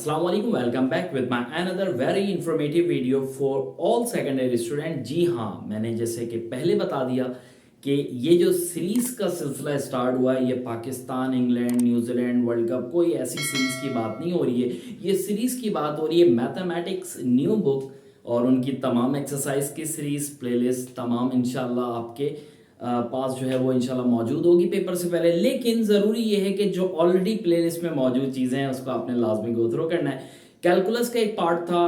अस्सलाम वालेकुम, welcome back with my another very informative video for all secondary student. जी हाँ, मैंने जैसे कि पहले बता दिया कि ये जो सीरीज का सिलसिला स्टार्ट हुआ है, ये Pakistan, England, New Zealand world cup, कोई ऐसी सीरीज की बात नहीं हो रही है। ये सीरीज की बात हो रही है मैथमेटिक्स न्यू बुक और उनकी तमाम एक्सरसाइज की सीरीज प्लेलिस्ट तमाम इंशाल्लाह आपके पास जो है वो इंशाल्लाह मौजूद होगी पेपर से पहले। लेकिन ज़रूरी ये है कि जो ऑलरेडी प्लेलिस्ट में मौजूद चीज़ें हैं उसको आपने लाजमी गो थ्रू करना है। कैलकुलस का एक पार्ट था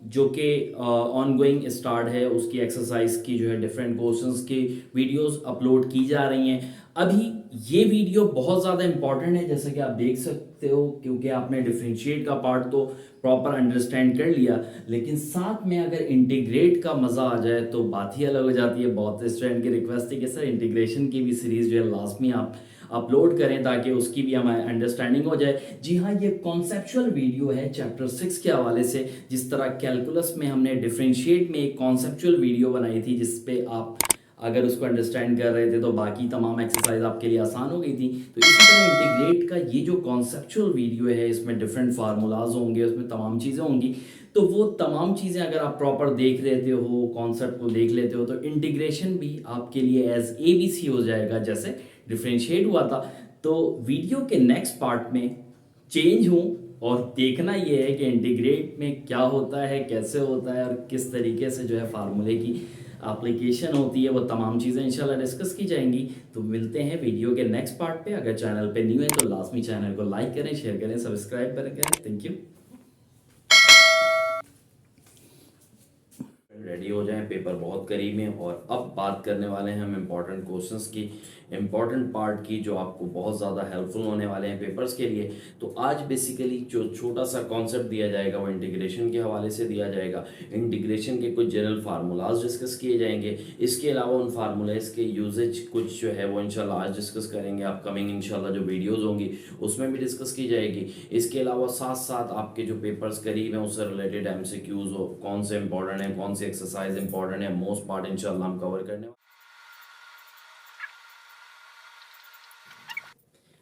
जो कि ऑन गोइंग स्टार्ट है, उसकी एक्सरसाइज की जो है डिफरेंट क्वेश्चंस की वीडियोस अपलोड की जा रही हैं। अभी ये वीडियो बहुत ज़्यादा इंपॉर्टेंट है जैसे कि आप देख सकते हो, क्योंकि आपने डिफरेंशिएट का पार्ट तो प्रॉपर अंडरस्टैंड कर लिया, लेकिन साथ में अगर इंटीग्रेट का मज़ा आ जाए तो बात ही अलग हो जाती है। बहुत स्टूडेंट की रिक्वेस्ट है कि सर इंटीग्रेशन की भी सीरीज़ जो है लाजमी आप अपलोड करें ताकि उसकी भी हमारी अंडरस्टैंडिंग हो जाए। जी हाँ, ये कॉन्सेप्चुअल वीडियो है चैप्टर 6 के हवाले से। जिस तरह कैलकुलस में हमने डिफरेंशिएट में एक कॉन्सेप्चुअल वीडियो बनाई थी जिस पे आप अगर उसको अंडरस्टैंड कर रहे थे तो बाकी तमाम एक्सरसाइज आपके लिए आसान हो गई थी, तो इसी तरह इंटीग्रेट का ये जो कॉन्सेप्चुअल वीडियो है इसमें डिफरेंट फार्मूलाज होंगे, उसमें तमाम चीज़ें होंगी। तो वो तमाम चीज़ें अगर आप प्रॉपर देख लेते हो, कॉन्सेप्ट को देख लेते हो, तो इंटीग्रेशन भी आपके लिए एज ABC हो जाएगा जैसे डिफ्रेंशिएट हुआ था। तो वीडियो के नेक्स्ट पार्ट में चेंज हूँ और देखना ये है कि इंटीग्रेट में क्या होता है, कैसे होता है और किस तरीके से जो है फार्मूले की एप्लीकेशन होती है, वो तमाम चीज़ें इंशाल्लाह डिस्कस की जाएंगी। तो मिलते हैं वीडियो के नेक्स्ट पार्ट पे। अगर चैनल पे न्यू है तो लाजमी चैनल को लाइक करें, शेयर करें, सब्सक्राइब करें। Thank you. रेडी हो जाएं, पेपर बहुत करीब है। और अब बात करने वाले हैं हम इम्पॉर्टेंट क्वेश्चंस की, इम्पॉर्टेंट पार्ट की, जो आपको बहुत ज़्यादा हेल्पफुल होने वाले हैं पेपर्स के लिए। तो आज बेसिकली जो छोटा सा कॉन्सेप्ट दिया जाएगा वो इंटीग्रेशन के हवाले से दिया जाएगा। इंटीग्रेशन के कुछ जनरल फार्मूलाज डिस्कस किए जाएंगे। इसके अलावा उन फार्मूलाज के यूजेज कुछ जो है वो इंशाल्लाह आज डिस्कस करेंगे। अपकमिंग इंशाल्लाह जो वीडियोज़ होंगी उसमें भी डिस्कस की जाएगी। इसके अलावा साथ साथ आपके जो पेपर्स करीब हैं उससे रिलेटेड MCQs हो, कौन से इंपॉर्टेंट है, कौन सी एक्सरसाइज इंपॉर्टेंट है, मोस्ट पार्ट इंशाल्लाह हम कवर करने।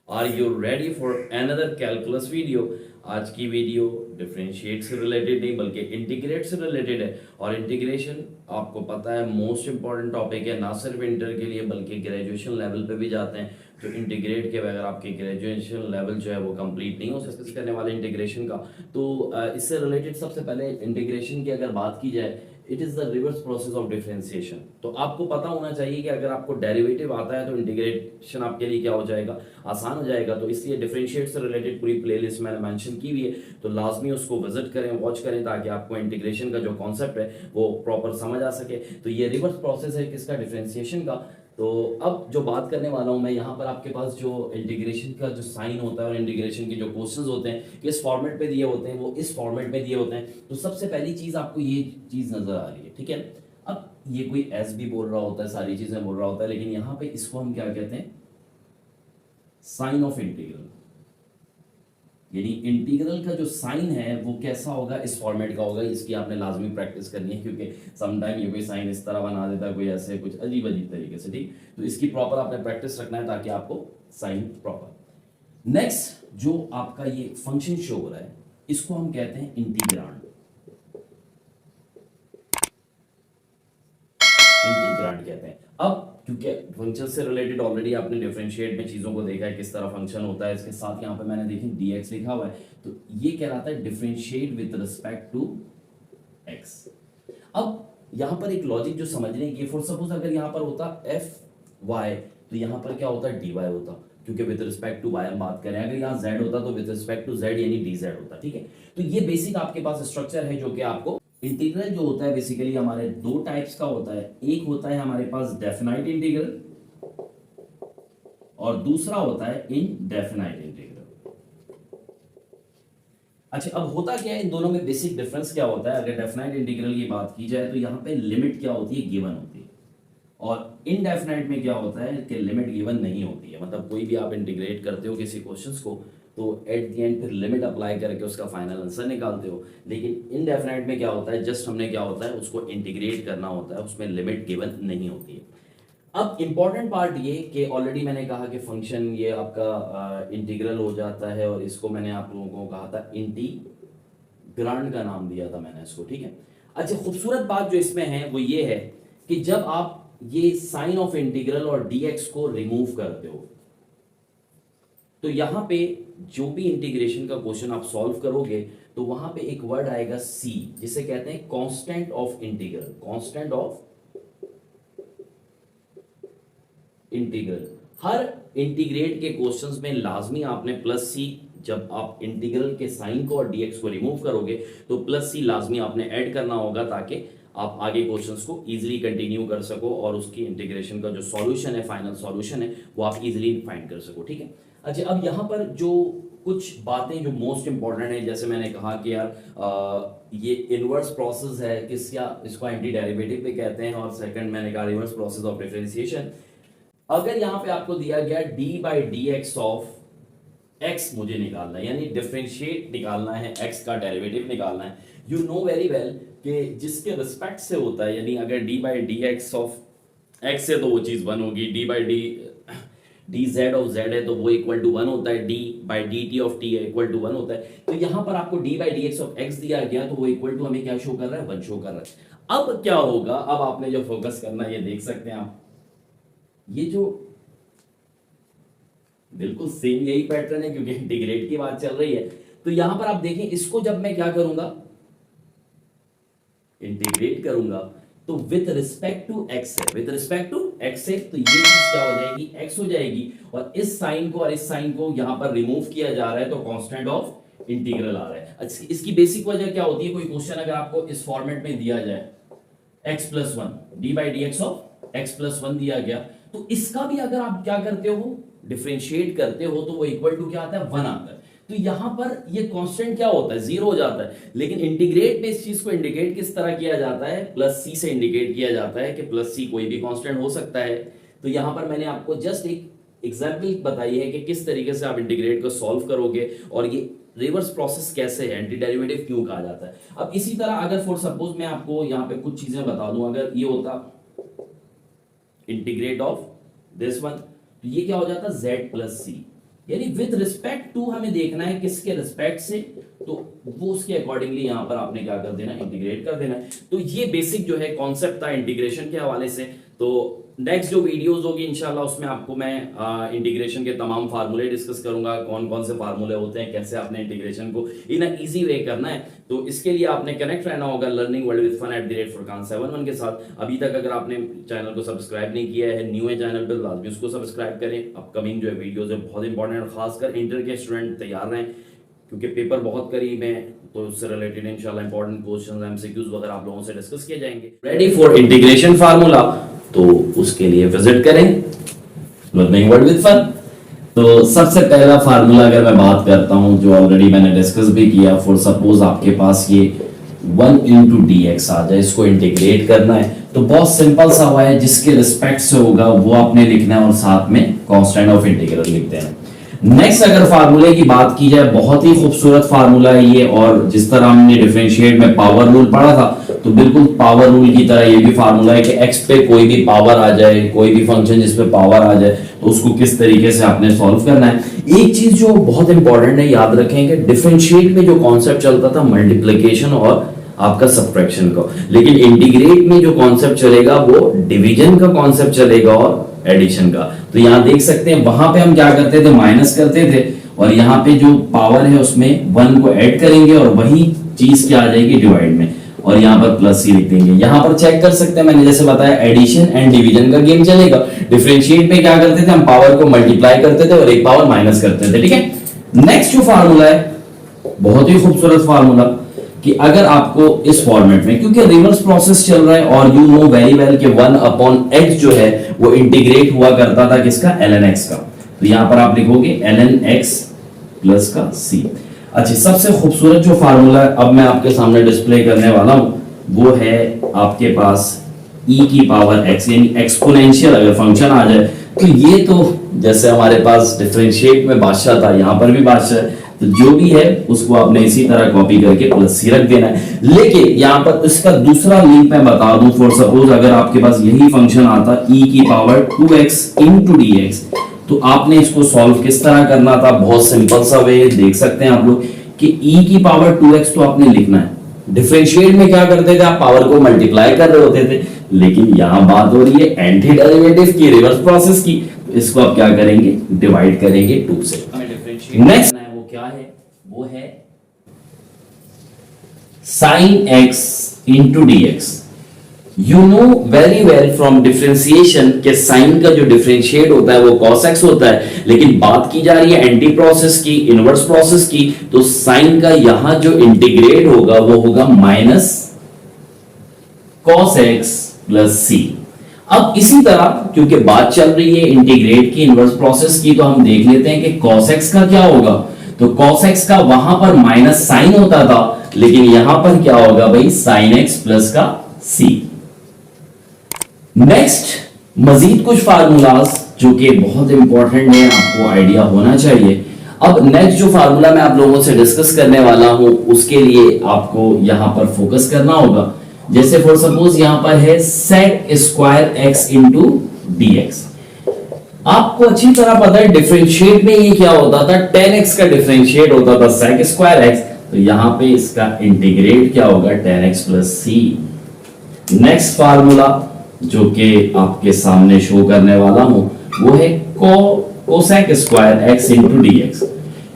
Are you ready for another calculus video? आज की वीडियो डिफरेंशिएट से रिलेटेड नहीं बल्कि इंटीग्रेट से रिलेटेड है। और इंटीग्रेशन आपको पता है मोस्ट इंपॉर्टेंट टॉपिक है, ना सिर्फ इंटर के लिए बल्कि ग्रेजुएशन लेवल पे भी जाते हैं। तो इंटीग्रेट के बगैर आपकी ग्रेजुएशन लेवल जो है वो कंप्लीट नहीं हो सकती करने वाले इंटीग्रेशन का। तो इससे रिलेटेड सबसे पहले इंटीग्रेशन की अगर बात की जाए, it is the reverse process of differentiation. तो आपको पता होना चाहिए कि अगर आपको डेरिवेटिव आता है तो इंटीग्रेशन आपके लिए क्या हो जाएगा, आसान हो जाएगा। तो इसलिए डिफरेंशिएट से रिलेटेड पूरी प्लेलिस्ट मैंने मेंशन की हुई है, तो लाजमी उसको विजिट करें, वॉच करें, ताकि आपको इंटीग्रेशन का जो कॉन्सेप्ट है वो प्रॉपर समझ आ सके। तो ये रिवर्स प्रोसेस है किसका, डिफरेंशिएशन का। तो अब जो बात करने वाला हूं मैं यहाँ पर, आपके पास जो इंटीग्रेशन का जो साइन होता है और इंटीग्रेशन के जो क्वेश्चंस होते हैं किस फॉर्मेट पे दिए होते हैं, वो इस फॉर्मेट में दिए होते हैं। तो सबसे पहली चीज आपको ये चीज नजर आ रही है, ठीक है। अब ये कोई एस भी बोल रहा होता है, सारी चीजें बोल रहा होता है, लेकिन यहाँ पे इसको हम क्या कहते हैं, साइन ऑफ इंटीग्रल। यानी इंटीग्रल का जो साइन है वो कैसा होगा, इस फॉर्मेट का होगा। इसकी आपने लाजमी प्रैक्टिस करनी है, क्योंकि समटाइम ये कोई साइन इस तरह बना देता है, कोई ऐसे कुछ अजीब अजीब तरीके से, ठीक। तो इसकी प्रॉपर आपने प्रैक्टिस रखना है ताकि आपको साइन प्रॉपर। नेक्स्ट जो आपका ये फंक्शन शो हो रहा है इसको हम कहते हैं इंटीग्रांड। इंटीग्रांड कहते हैं। अब क्योंकि फंक्शन से रिलेटेड ऑलरेडी आपने डिफरेंशिएट में चीजों को देखा है किस तरह फंक्शन होता है, इसके साथ यहाँ पे मैंने देखी dx लिखा हुआ है, तो ये कहलाता है differentiate with respect to x। अब यहाँ पर एक लॉजिक जो समझने की, फॉर सपोज अगर यहाँ पर होता fy तो यहाँ पर क्या होता dy होता, क्योंकि विद रिस्पेक्ट टू y हम बात करें। अगर यहाँ z होता तो विद रिस्पेक्ट टू z यानी dz होता, ठीक है। तो ये बेसिक आपके पास स्ट्रक्चर है जो कि आपको इंटीग्रल जो होता है बेसिकली हमारे दो टाइप्स का होता है। एक होता है हमारे पास डेफिनाइट इंटीग्रल और दूसरा होता है इनडेफिनाइट इंटीग्रल। अच्छा, अब होता क्या है, इन दोनों में बेसिक डिफरेंस क्या होता है। अगर डेफिनाइट इंटीग्रल की बात की जाए तो यहाँ पे लिमिट क्या होती है, गिवन होती है। और इनडेफिनाइट में क्या होता है कि लिमिट गिवन नहीं होती है। मतलब कोई भी आप इंटीग्रेट करते हो किसी क्वेश्चंस को तो एट द एंड फिर लिमिट अप्लाई करके उसका फाइनल आंसर निकालते हो। लेकिन इनडेफिनाइट में क्या होता है, जस्ट हमने क्या होता है उसको इंटीग्रेट करना होता है, उसमें लिमिट गिवन नहीं होती है। अब इंपॉर्टेंट पार्ट ये कि ऑलरेडी मैंने कहा कि फंक्शन ये आपका इंटीग्रल हो जाता है, और इसको मैंने आप लोगों को कहा था इंटीग्रेट। ग्रांड का नाम दिया था मैंने इसको, ठीक है। अच्छा, खूबसूरत बात जो इसमें है वो ये है कि जब आप ये साइन ऑफ इंटीग्रल और dx को रिमूव करते हो तो यहां पे जो भी इंटीग्रेशन का क्वेश्चन आप सॉल्व करोगे तो वहां पे एक वर्ड आएगा c, जिसे कहते हैं constant of integral. Constant of integral her integrate के क्वेश्चंस में लाजमी आपने प्लस सी, जब आप इंटीग्रल के साइन को और dx को रिमूव करोगे तो प्लस सी लाजमी आपने ऐड करना होगा ताकि आप आगे क्वेश्चंस को इजीली कंटिन्यू कर सको और उसकी इंटीग्रेशन का जो सॉल्यूशन है, फाइनल सॉल्यूशन है, वो आप इजीली फाइंड कर सको, ठीक है। अच्छा, अब यहाँ पर जो कुछ बातें जो मोस्ट इंपॉर्टेंट है, जैसे मैंने कहा कि यार ये इनवर्स प्रोसेस है, किसका इसको एंटी डेरिवेटिव भी कहते हैं, और सेकंड मैंने कहा रिवर्स प्रोसेस ऑफ डिफरेंशिएशन। अगर यहाँ पे आपको दिया गया d by D x of x मुझे निकालना है, यानी डिफरेंशिएट निकालना है, x का डेरिवेटिव निकालना है, यू नो वेरी वेल कि जिसके रिस्पेक्ट से होता है, यानी अगर d by D x of x से तो वो चीज 1 होगी, d by D Z of z है तो वो इक्वल टू 1 होता है, d by D T of t है इक्वल टू 1 होता है। तो यहां पर आपको d by D x of x दिया गया तो वो इक्वल टू हमें क्या शो कर रहा है, 1 शो कर रहा है। अब क्या होगा, अब आपने जो फोकस करना है ये देख सकते हैं आप, ये जो बिल्कुल सेम यही पैटर्न है क्योंकि इंटीग्रेट की बात चल रही है। तो यहां पर आप देखें, इसको जब मैं क्या करूंगा, इंटीग्रेट करूंगा तो विद रिस्पेक्ट टू एक्स है, विद रिस्पेक्ट टू एक्स है, तो ये चीज क्या हो जाएगी, एक्स हो जाएगी, और इस साइन को और इस साइन को यहां पर रिमूव किया जा रहा है तो कांस्टेंट ऑफ इंटीग्रल आ रहा है। अच्छा, इसकी बेसिक वजह क्या होती है, कोई क्वेश्चन अगर आपको इस फॉर्मेट में दिया जाए x plus 1 D by D x of x plus 1 दिया गया, तो इसका भी अगर आप क्या करते हो, डिफरेंशिएट करते हो, तो वो इक्वल टू क्या आता है, 1 आता है। तो यहां पर ये कांस्टेंट क्या होता है, 0 हो जाता है। लेकिन इंटीग्रेट में इस चीज को इंडिकेट किस तरह किया जाता है, प्लस सी से इंडिकेट किया जाता है कि प्लस सी कोई भी कांस्टेंट हो सकता है। तो यहां पर मैंने आपको जस्ट एक एग्जांपल बताई है कि किस तरीके से आप इंटीग्रेट को सॉल्व करोगे और ये रिवर्स प्रोसेस कैसे है, एंटी डेरिवेटिव क्यों कहा जाता है। अब इसी तरह अगर फॉर सपोज मैं आपको यहां पे कुछ चीजें बता दूं, अगर ये होता इंटीग्रेट ऑफ दिस वन, तो ये क्या हो जाता है, z प्लस सी, यानी विद रिस्पेक्ट टू हमें देखना है किसके रिस्पेक्ट से, तो वो उसके अकॉर्डिंगली यहां पर आपने क्या कर देना, इंटीग्रेट कर देना है। तो ये बेसिक जो है कॉन्सेप्ट था इंटीग्रेशन के हवाले से। तो नेक्स्ट जो वीडियोस होगी इंशाल्लाह उसमें आपको मैं इंटीग्रेशन के तमाम फार्मूले डिस्कस करूंगा, कौन कौन से फार्मूले होते हैं, कैसे आपने इंटीग्रेशन को इन अ इजी वे करना है। तो इसके लिए आपने कनेक्ट रहना होगा learning world with fun @furqan71 के साथ। अभी तक अगर आपने चैनल को सब्सक्राइब नहीं किया है, न्यू है चैनल पर, लाजमी उसको सब्सक्राइब करें। अपकमिंग जो है वीडियोज है बहुत इंपॉर्टेंट है, खासकर इंटर के स्टूडेंट तैयार रहें क्योंकि पेपर बहुत करीब है, तो उससे रिलेटेड इंशाल्लाह इंपॉर्टेंट क्वेश्चंस, एमसीक्यूज वगैरह आप लोगों से डिस्कस किए जाएंगे। रेडी फॉर इंटीग्रेशन फार्मूला, तो उसके लिए विजिट करें लर्निंग वर्ल्ड विद फन। तो सबसे पहला फार्मूला अगर मैं बात करता हूं जो ऑलरेडी मैंने डिस्कस भी किया, फॉर सपोज आपके पास ये 1 इंटू डी एक्स आ जाए, इसको इंटीग्रेट करना है तो बहुत सिंपल सा हुआ है, जिसके रिस्पेक्ट से होगा वो आपने लिखना है और साथ में कांस्टेंट ऑफ इंटीग्रल लिखते हैं। नेक्स्ट अगर फार्मूले की बात की जाए, बहुत ही खूबसूरत फार्मूला है ये, और जिस तरह हमने डिफरेंशिएट में पावर रूल पढ़ा था तो बिल्कुल पावर रूल की तरह ये भी फार्मूला है कि x पे कोई भी पावर आ जाए, कोई भी फंक्शन जिस पे पावर आ जाए तो उसको किस तरीके से आपने सॉल्व करना है। एक चीज जो बहुत इंपॉर्टेंट है, याद रखें कि डिफरेंशिएट में जो कॉन्सेप्ट चलता था मल्टीप्लिकेशन और आपका सब्ट्रैक्शन का, लेकिन इंटीग्रेट में जो कॉन्सेप्ट चलेगा वो डिवीजन का कॉन्सेप्ट चलेगा और एडिशन का। तो यहाँ देख सकते हैं वहां पे हम क्या करते थे, माइनस करते थे, और यहाँ पे जो पावर है उसमें 1 को ऐड करेंगे और वही चीज क्या आ जाएगी डिवाइड में, और यहाँ पर प्लस सी लिख देंगे। यहाँ पर चेक कर सकते हैं, मैंने जैसे बताया एडिशन एंड डिवीजन का गेम चलेगा। डिफरेंशिएट में क्या करते थे, हम पावर को मल्टीप्लाई करते थे और एक पावर माइनस करते थे, ठीक है। नेक्स्ट जो फार्मूला है बहुत ही खूबसूरत फार्मूला, कि अगर आपको इस फॉर्मेट में, क्योंकि रिवर्स प्रोसेस चल रहा है और यू नो वेरी वेल कि 1 अपॉन x जो है वो इंटीग्रेट हुआ करता था किसका, ln x का, तो यहां पर आप लिखोगे ln x प्लस का c। अच्छा, सबसे खूबसूरत जो फार्मूला अब मैं आपके सामने डिस्प्ले करने वाला हूं वो है आपके पास e की पावर x, यानी एक्सपोनेंशियल अगर फंक्शन आ जाए तो ये तो जैसे हमारे पास डिफरेंशिएट में बादशाह था, यहां पर भी बादशाह है, तो जो भी है उसको आपने इसी तरह कॉपी करके प्लस सी रख देना है। लेकिन यहां पर इसका दूसरा लिंक मैं बता दूं, फॉर सपोज अगर आपके पास यही फंक्शन आता e की power 2x into D x, तो आपने इसको सॉल्व किस तरह करना था, बहुत सिंपल सा वे देख सकते हैं आप लोग। कि e की पावर 2x तो आपने लिखना है। डिफरेंशिएट में क्या करते थे आप, पावर को मल्टीप्लाई कर रहे होते थे, लेकिन यहां बात हो रही है एंटी डेरिवेटिव की, रिवर्स प्रोसेस की। इसको आप क्या करेंगे, डिवाइड करेंगे 2 से। नेक्स्ट वो क्या है, वो है sin x into dx। You know very well from differentiation के साइन का जो डिफरेंशिएट होता है वो cos x होता है, लेकिन बात की जा रही है एंटी प्रोसेस की, इनवर्स प्रोसेस की, तो साइन का यहां जो इंटीग्रेट होगा वो होगा minus cos x plus c। अब इसी तरह क्योंकि बात चल रही है इंटीग्रेट की, इनवर्स प्रोसेस की, तो हम देख लेते हैं कि cos x का क्या होगा। तो cos x का वहां पर माइनस साइन होता था, लेकिन यहां पर क्या होगा भाई, sin x प्लस का c। नेक्स्ट मजीद कुछ फार्मूलाज जो कि बहुत इंपॉर्टेंट है, आपको आइडिया होना चाहिए। अब नेक्स्ट जो फार्मूला मैं आप लोगों से डिस्कस करने वाला हूं उसके लिए आपको यहां पर फोकस करना होगा। जैसे फॉर सपोज यहां पर है sec square x into dx। आपको अच्छी तरह पता है डिफरेंशिएट में ये क्या होता था, tan x का डिफरेंशिएट होता था sec स्क्वायर x, तो यहां पे इसका इंटीग्रेट क्या होगा, tan x plus c। Next formula जो कि आपके सामने शो करने वाला हूं वो है cosec square x into dx।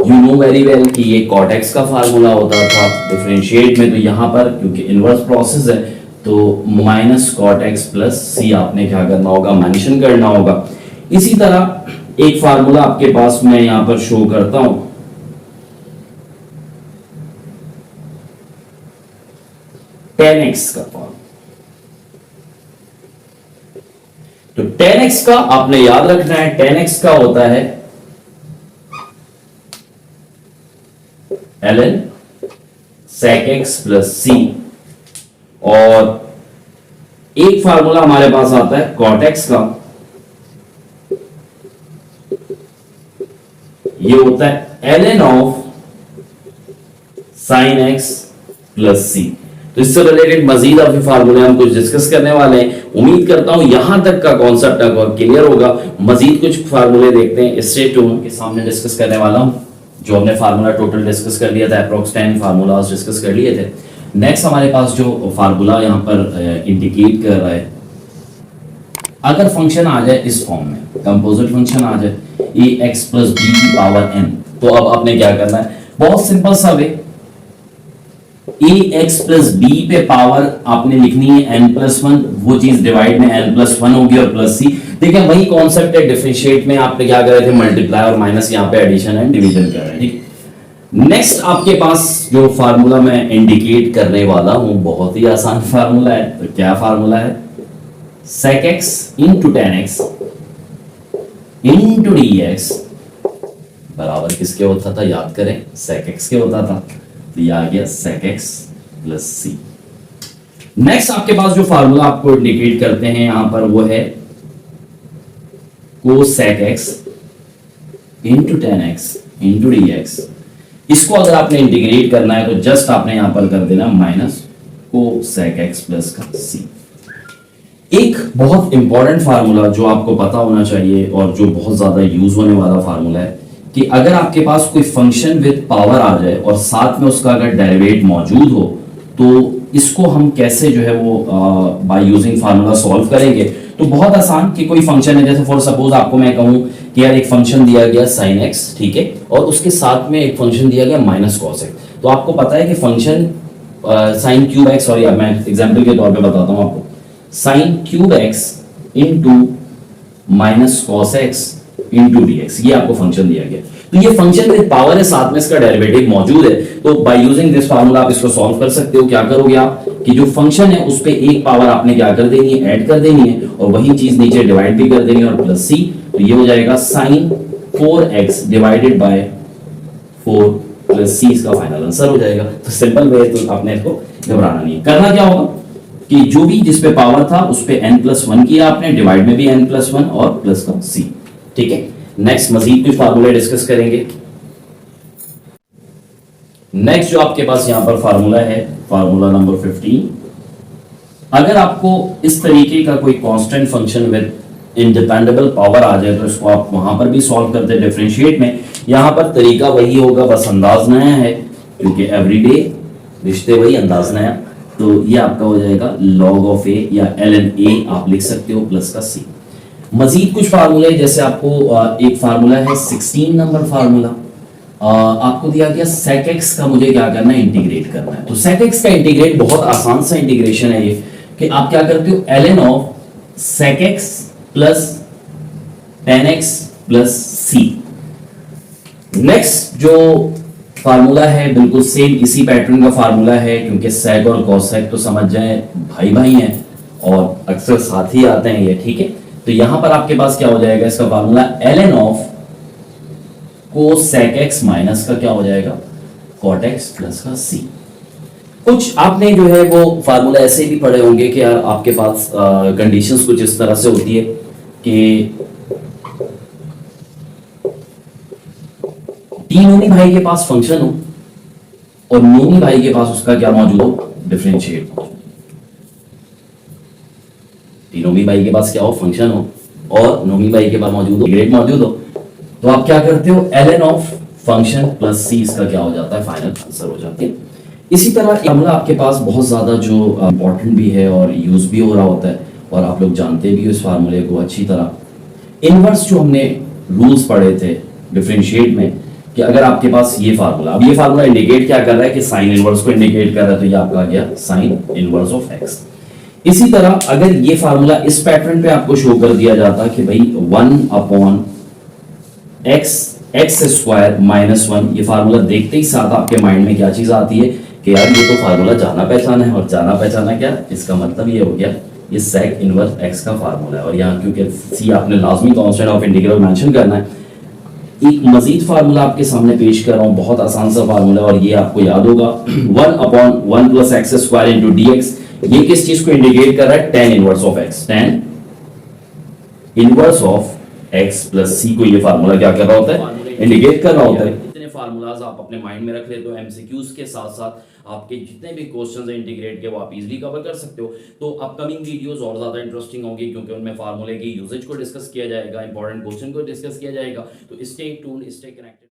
You know very well कि ये cot x का फार्मूला होता था डिफरेंशिएट में, तो यहां पर क्योंकि इनवर्स प्रोसेस है तो minus cot x plus c आपने क्या करना होगा, मेंशन करना होगा। इसी तरह एक फार्मूला आपके पास मैं यहां पर शो करता हूं, tan x का फॉर्म। तो tan x का आपने याद रखना है, tan x का होता है ln sec x plus c, और एक फार्मूला हमारे पास आता है cot x का, ये होता है ln of sin x plus c। तो इससे रिलेटेड मजीद अभी फार्मूले हम कुछ डिस्कस करने वाले हैं। उम्मीद करता हूं यहां तक का कॉन्सेप्ट आपको क्लियर होगा। मजीद कुछ फार्मूले देखते हैं, स्टे ट्यून के सामने डिस्कस करने वाला हूं। जो हमने फार्मूला टोटल डिस्कस कर लिया था, अप्रोक्स 10 फार्मूलाज डिस्कस कर लिए थे। नेक्स्ट हमारे पास जो फार्मूला यहां पर इंडिकेट कर रहा है, अगर फंक्शन आ जाए इस फॉर्म में, कंपोजिट फंक्शन आ जाए ax प्लस b की पावर n, तो अब आपने क्या करना है, बहुत सिंपल सा वे, ax प्लस b पे पावर आपने लिखनी है n प्लस 1, वो चीज डिवाइड में n प्लस 1 होगी और प्लस c। देखिए वही कॉन्सेप्ट है, डिफरेंशिएट में आपने क्या कर रहे थे, मल्टीप्लाई और माइनस, यहाँ पे एडिशन एंड डिवीजन कर रहे हैं, ठीक। नेक्स्ट आपके पास जो फार्मूला मैं इंडिकेट करने वाला हूं बहुत ही आसान फार्मूला है। तो क्या फार्मूला है, sec x into tan x into dx बराबर किसके होता था, याद करें, sec x के होता था। तो ये आ गया sec x plus c। Next आपके पास जो फार्मूला आपको इंडिकेट करते हैं यहां पर वो है cosec x into tan x into dx। इसको अगर आपने इंटीग्रेट करना है तो जस्ट आपने यहां पर कर देना माइनस cosec x प्लस का c। एक बहुत इंपॉर्टेंट फार्मूला जो आपको पता होना चाहिए और जो बहुत ज्यादा यूज होने वाला फार्मूला है कि अगर आपके पास कोई फंक्शन विद पावर आ जाए और साथ में उसका अगर डेरिवेट मौजूद हो तो इसको हम कैसे जो है वो बाय यूजिंग फार्मूला सॉल्व करेंगे। तो बहुत आसान कि कोई फंक्शन है, जैसे फॉर सपोज आपको मैं कहूं कि यार एक फंक्शन दिया गया sin x, ठीक है, और उसके साथ में एक फंक्शन दिया गया माइनस cos x। तो आपको पता है कि function sin cube x, sorry मैं एग्जांपल के तौर पे बताता हूं आपको, sin cube x into minus cos x into dx, ये आपको फंक्शन दिया गया। तो ये फंक्शन विद पावर है, साथ में इसका डेरिवेटिव मौजूद है। तो बाय यूजिंग दिस फार्मूला आप इसको सॉल्व कर सकते हो। क्या करोगे आप कि जो फंक्शन है उस पे एक पावर आपने क्या कर देनी है, ऐड कर देनी है, और वही चीज नीचे डिवाइड भी कर देनी है, और प्लस c। तो ये हो जाएगा sin 4x divided by 4 plus c, इसका फाइनल आंसर हो जाएगा। तो सिंपल वे, तो आपने इसको घबराना नहीं है। करना क्या होगा कि जो भी जिस पे पावर था उस पे n प्लस 1 किया आपने, डिवाइड में भी n प्लस 1 और प्लस का c, ठीक है। नेक्स्ट मजीद कुछ फार्मूले डिस्कस करेंगे। नेक्स्ट जो आपके पास यहां पर फार्मूला है, फार्मूला नंबर 15। अगर आपको इस तरीके का कोई कांस्टेंट फंक्शन विद इंडिपेंडेबल पावर आ जाए तो इसको आप वहां पर भी सॉल्व करते हैं डिफरेंशिएट में। यहां पर तरीका वही होगा, बस अंदाज नया है क्योंकि एवरीडे रिश्ते वही, अंदाज नया। तो ये आपका हो जाएगा log ऑफ ए या ln ए आप लिख सकते हो प्लस का सी। मजीद कुछ फार्मूले, जैसे आपको एक फार्मूला है 16 नंबर फार्मूला, आपको दिया गया sec x का मुझे क्या करना है, इंटीग्रेट करना है। तो sec x का इंटीग्रेट बहुत आसान सा इंटीग्रेशन है ये, कि आप क्या करते हो ln of sec x plus tan x plus c। Next जो फार्मूला है बिल्कुल सेम इसी पैटर्न का फार्मूला है, क्योंकि sec और cosec तो समझ जाए भाई भाई हैं और अक्सर साथ ही आते हैं ये, ठीक है। तो यहां पर आपके पास क्या हो जाएगा, इसका formula ln of cosec x minus का क्या हो जाएगा, cot x प्लस का c। कुछ आपने जो है वो फार्मूला ऐसे भी पढ़े होंगे कि यार आपके पास कंडीशंस कुछ इस तरह से होती है कि तीनों भाई के पास फंक्शन हो और नोमी भाई के पास उसका क्या मौजूद हो, डिफरेंशिएट। तीनों भाई के पास क्या हो, फंक्शन हो, और नोमी भाई के पास मौजूद हो, ग्रेड मौजूद हो। तो आप क्या करते हो, ln ऑफ फंक्शन प्लस सी, इसका क्या हो जाता है, फाइनल आंसर हो जाती है। इसी तरह फॉर्मूला आपके पास बहुत ज्यादा जो इंपॉर्टेंट भी है और यूज भी हो रहा होता है, और आप लोग जानते भी हो इस फार्मूले को अच्छी तरह। इनवर्स जो हमने रूल्स पढ़े थे डिफरेंशिएट में, कि अगर आपके पास ये फार्मूला, अब ये फार्मूला इंडिकेट क्या कर रहा है कि साइन इनवर्स को इंडिकेट कर रहा है, तो ये आपका आ गया साइन इनवर्स ऑफ एक्स। इसी तरह अगर ये फार्मूला इस पैटर्न पे आपको शो कर दिया जाता कि भाई 1 अपॉन एक्स स्क्वायर माइनस 1, ये फार्मूला देखते ही साथ आपके माइंड में क्या चीज आती है कि यार ये तो फार्मूला जाना पहचाना है, और जाना पहचाना क्या, इसका मतलब ये हो गया ये सेक इनवर्स एक्स का फार्मूला है। और यहाँ क्योंकि सी आपने लाजमी कांस्टेंट ऑफ इंटीग्रल मेंशन करना है, एक मजीद फार्मूला आपके सामने पेश कर रहा हूं, बहुत आसान सा फार्मूला, और ये आपको याद होगा 1 upon 1 plus x square into D x. ये किस चीज को इंडिकेट कर रहा है, tan inverse of x, tan inverse of x plus c को ये फार्मूला क्या कर रहा होता है, इंडिकेट कर रहा होता है। इतने फार्मूलाज आप अपने माइंड में रख लेते हो, एमसीक्यूज के साथ साथ आपके जितने भी क्वेश्चंस हैं इंटीग्रेट के वो आप इजीली कवर कर सकते हो। तो अपकमिंग वीडियोस और ज्यादा इंटरेस्टिंग होंगी, क्योंकि उनमें फार्मूले की यूजेज को डिस्कस किया जाएगा, इंपॉर्टेंट क्वेश्चन को डिस्कस किया जाएगा। तो स्टे ट्यून्ड, स्टे कनेक्टेड।